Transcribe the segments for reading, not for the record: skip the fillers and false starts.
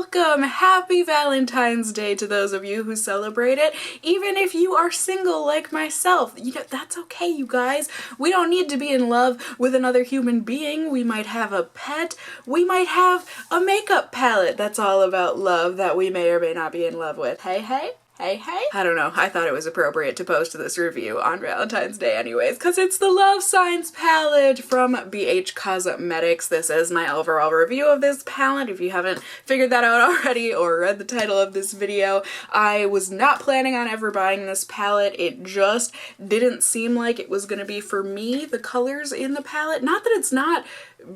welcome! Happy Valentine's Day to those of you who celebrate it. Even if you are single like myself, you know, that's okay, you guys. We don't need to be in love with another human being. We might have a pet. We might have a makeup palette that's all about love that we may or may not be in love with. Hey, hey? Hey, hey? I don't know. I thought it was appropriate to post this review on Valentine's Day anyways, because it's the Love Signs palette from BH Cosmetics. This is my overall review of this palette. If you haven't figured that out already or read the title of this video, I was not planning on ever buying this palette. It just didn't seem like it was going to be for me, the colors in the palette. Not that it's not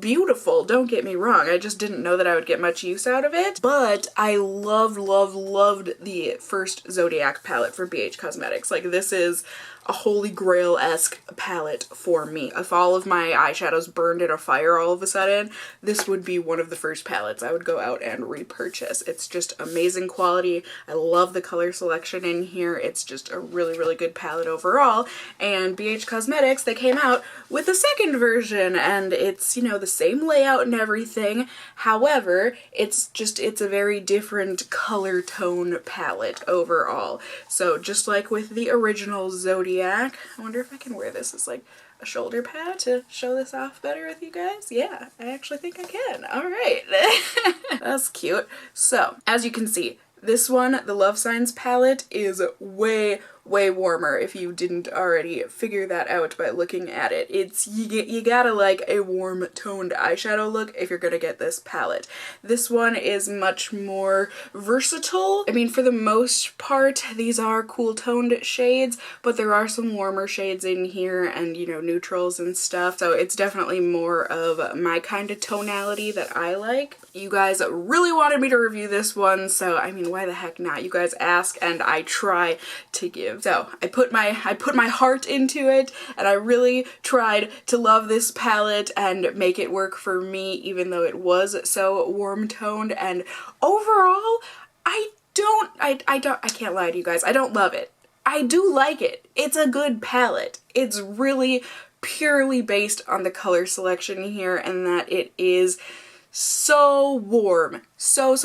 beautiful, don't get me wrong, I just didn't know that I would get much use out of it, but I loved the first Zodiac palette for BH Cosmetics. Like, this is a holy grail-esque palette for me. If all of my eyeshadows burned in a fire all of a sudden, this would be one of the first palettes I would go out and repurchase. It's just amazing quality. I love the color selection in here. It's just a really good palette overall. And BH Cosmetics, they came out with a second version, and it's, you know, the same layout and everything. However, it's a very different color tone palette overall. So just like with the original Zodiac, I wonder if I can wear this as like a shoulder pad to show this off better with you guys. Yeah, I actually think I can. All right. That's cute. So, as you can see, this one, the Love Signs palette, is way warmer if you didn't already figure that out by looking at it. You gotta like a warm toned eyeshadow look if you're gonna get this palette. This one is much more versatile. I mean, for the most part, these are cool toned shades, but there are some warmer shades in here and, you know, neutrals and stuff. So it's definitely more of my kind of tonality that I like. You guys really wanted me to review this one, so I mean, why the heck not? You guys ask and I try to give. So I put my heart into it, and I really tried to love this palette and make it work for me, even though it was so warm toned. And overall, I can't lie to you guys, I don't love it. I do like it. It's a good palette. It's really purely based on the color selection here, and that it is so warm. So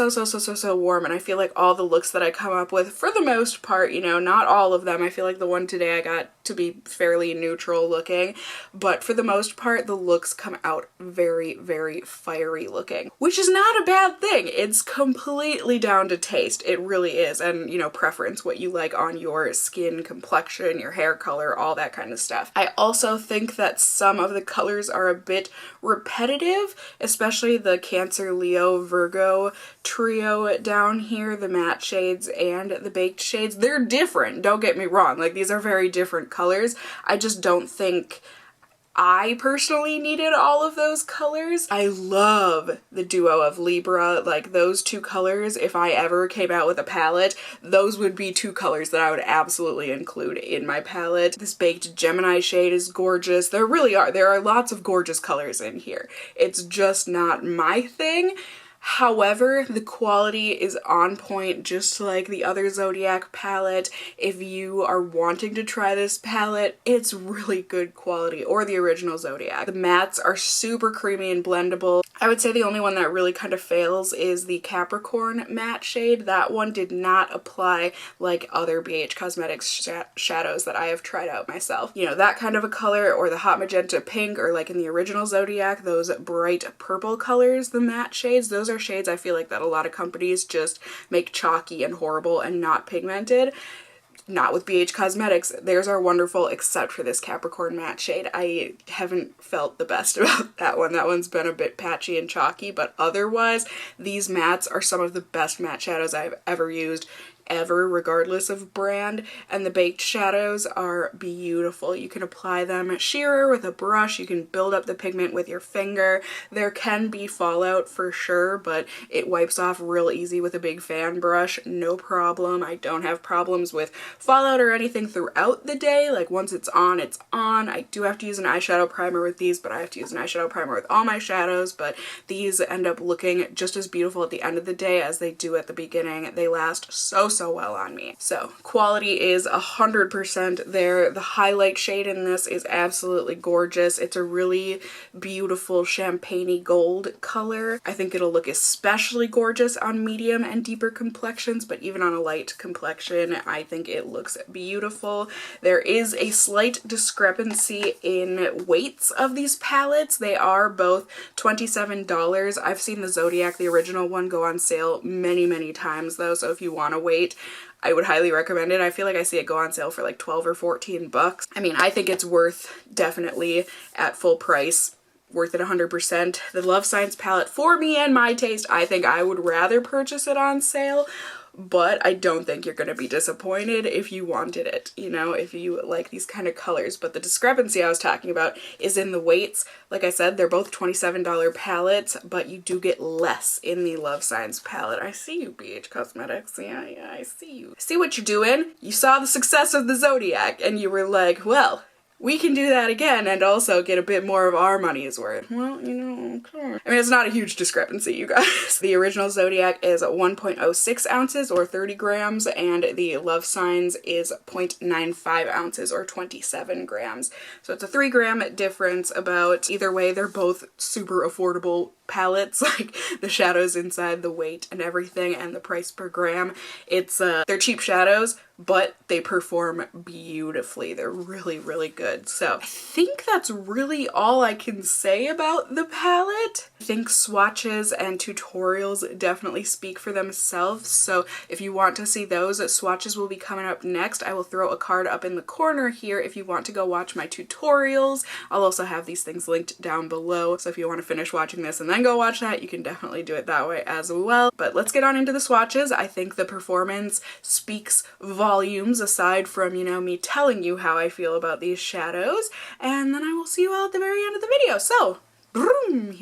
warm, and I feel like all the looks that I come up with, for the most part, you know, not all of them, I feel like the one today I got to be fairly neutral looking, but for the most part the looks come out very fiery looking, which is not a bad thing. It's completely down to taste, it really is, and, you know, preference, what you like on your skin complexion, your hair color, all that kind of stuff. I also think that some of the colors are a bit repetitive, especially the Cancer, Leo, Virgo trio down here, the matte shades and the baked shades. They're different, don't get me wrong, like, these are very different colors. I just don't think I personally needed all of those colors. I love the duo of Libra, like those two colors. If I ever came out with a palette, those would be two colors that I would absolutely include in my palette. This baked Gemini shade is gorgeous. There are lots of gorgeous colors in here. It's just not my thing. However, the quality is on point, just like the other Zodiac palette. If you are wanting to try this palette, it's really good quality, or the original Zodiac. The mattes are super creamy and blendable. I would say the only one that really kind of fails is the Capricorn matte shade. That one did not apply like other BH Cosmetics shadows that I have tried out myself. You know, that kind of a color, or the hot magenta pink, or like in the original Zodiac, those bright purple colors, the matte shades, those are shades I feel like that a lot of companies just make chalky and horrible and not pigmented. Not with BH Cosmetics. Theirs are wonderful, except for this Capricorn matte shade. I haven't felt the best about that one. That one's been a bit patchy and chalky, but otherwise, these mattes are some of the best matte shadows I've ever used. Regardless of brand, and the baked shadows are beautiful. You can apply them sheerer with a brush, you can build up the pigment with your finger. There can be fallout for sure, but it wipes off real easy with a big fan brush, no problem. I don't have problems with fallout or anything throughout the day. Like, once it's on, it's on. I do have to use an eyeshadow primer with these, but I have to use an eyeshadow primer with all my shadows, but these end up looking just as beautiful at the end of the day as they do at the beginning. They last so so well on me. So quality is 100% there. The highlight shade in this is absolutely gorgeous. It's a really beautiful champagne-y gold color. I think it'll look especially gorgeous on medium and deeper complexions, but even on a light complexion, I think it looks beautiful. There is a slight discrepancy in weights of these palettes. They are both $27. I've seen the Zodiac, the original one, go on sale many times though, so if you want to wait, I would highly recommend it. I feel like I see it go on sale for like 12 or 14 bucks. I mean, I think it's worth, definitely at full price, worth it 100%. The Love Signs palette, for me and my taste, I think I would rather purchase it on sale, but I don't think you're gonna be disappointed if you wanted it, you know, if you like these kind of colors. But the discrepancy I was talking about is in the weights. Like I said, they're both $27 palettes, but you do get less in the Love Signs palette. I see you, BH Cosmetics. Yeah, I see you. I see what you're doing. You saw the success of the Zodiac and you were like, well, we can do that again and also get a bit more of our money's worth. Well, you know, okay. I mean, it's not a huge discrepancy, you guys. The original Zodiac is 1.06 ounces or 30 grams, and the Love Signs is 0.95 ounces or 27 grams. So it's a 3-gram difference about. Either way, they're both super affordable palettes, like the shadows inside, the weight and everything, and the price per gram. It's they're cheap shadows, but they perform beautifully. They're really good. So I think that's really all I can say about the palette. I think swatches and tutorials definitely speak for themselves, so if you want to see those, swatches will be coming up next. I will throw a card up in the corner here if you want to go watch my tutorials. I'll also have these things linked down below, so if you want to finish watching this and then go watch that, you can definitely do it that way as well. But let's get on into the swatches. I think the performance speaks volumes aside from, you know, me telling you how I feel about these shadows, and then I will see you all at the very end of the video. So, vroom,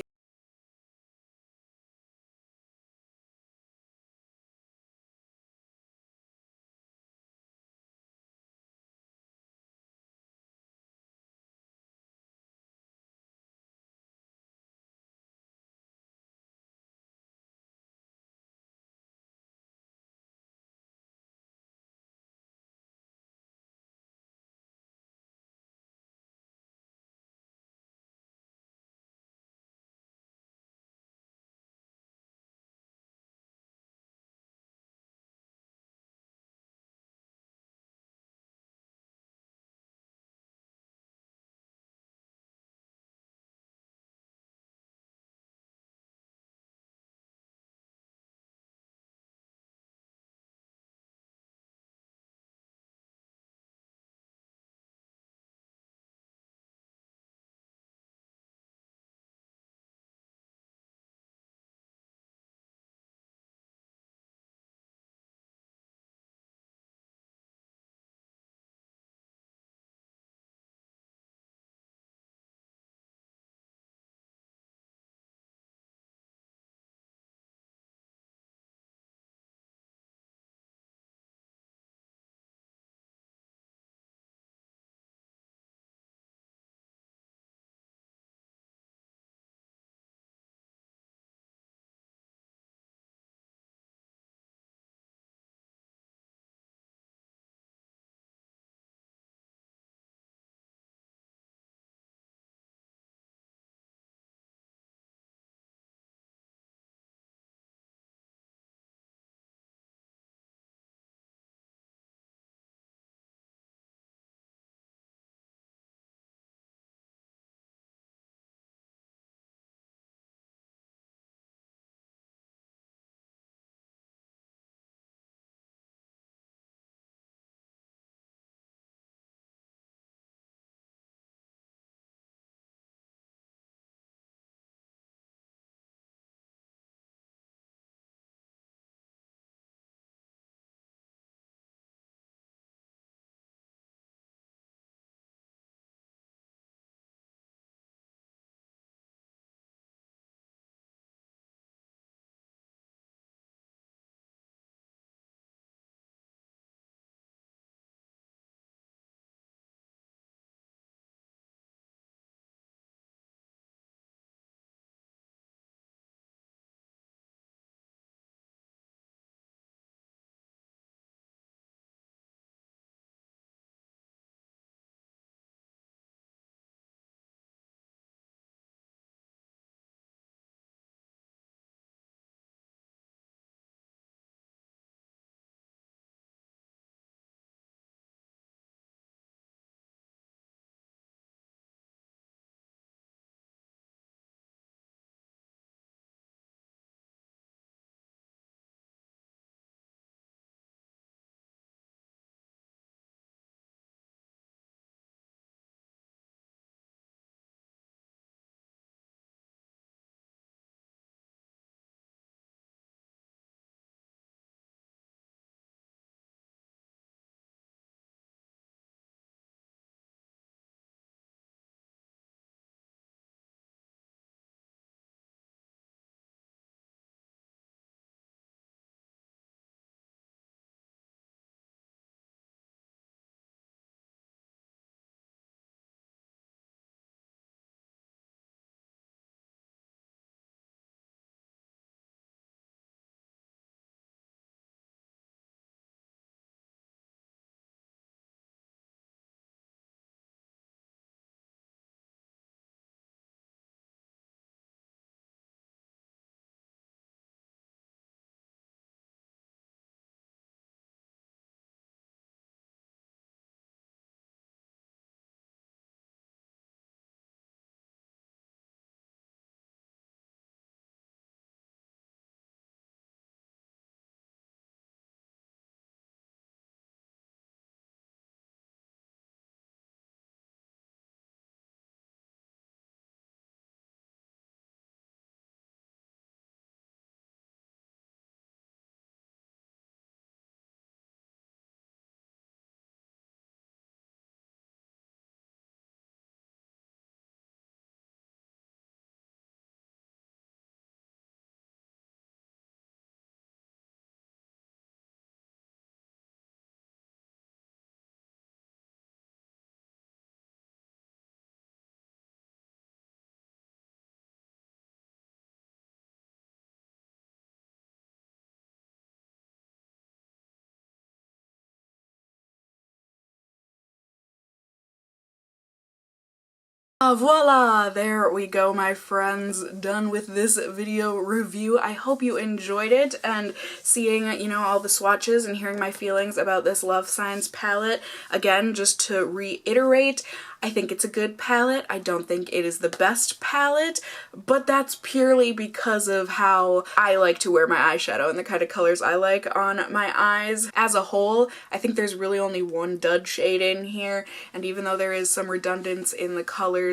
Voila! There we go, my friends. Done with this video review. I hope you enjoyed it, and seeing, you know, all the swatches and hearing my feelings about this Love Signs palette. Again, just to reiterate, I think it's a good palette. I don't think it is the best palette, but that's purely because of how I like to wear my eyeshadow and the kind of colors I like on my eyes. As a whole, I think there's really only one dud shade in here, and even though there is some redundance in the colors,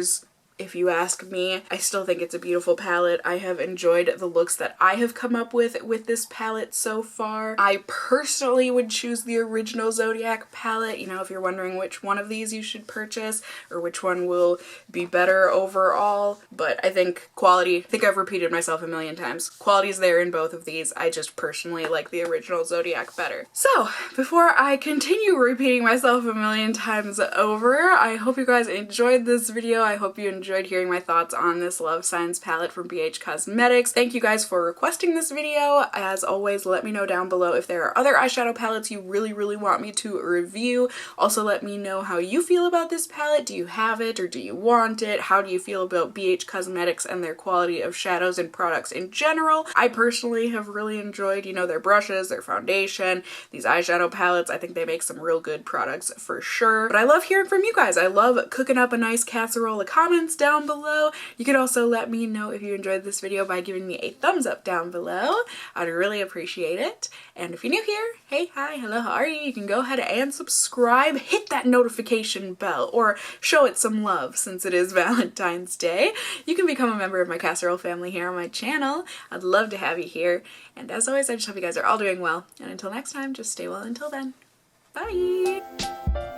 if you ask me, I still think it's a beautiful palette. I have enjoyed the looks that I have come up with this palette so far. I personally would choose the original Zodiac palette. You know, if you're wondering which one of these you should purchase or which one will be better overall. But I think quality, I think I've repeated myself a million times. Quality's there in both of these. I just personally like the original Zodiac better. So, before I continue repeating myself a million times over, I hope you guys enjoyed this video. I hope you enjoyed hearing my thoughts on this Love Signs palette from BH Cosmetics. Thank you guys for requesting this video. As always, let me know down below if there are other eyeshadow palettes you really want me to review. Also, let me know how you feel about this palette. Do you have it or do you want it? How do you feel about BH Cosmetics and their quality of shadows and products in general? I personally have really enjoyed, you know, their brushes, their foundation, these eyeshadow palettes. I think they make some real good products for sure. But I love hearing from you guys. I love cooking up a nice casserole of comments down below. You could also let me know if you enjoyed this video by giving me a thumbs up down below. I'd really appreciate it. And if you're new here, hey, hi, hello, how are you? You can go ahead and subscribe, hit that notification bell, or show it some love since it is Valentine's Day. You can become a member of my casserole family here on my channel. I'd love to have you here. And as always, I just hope you guys are all doing well. And until next time, just stay well until then. Bye!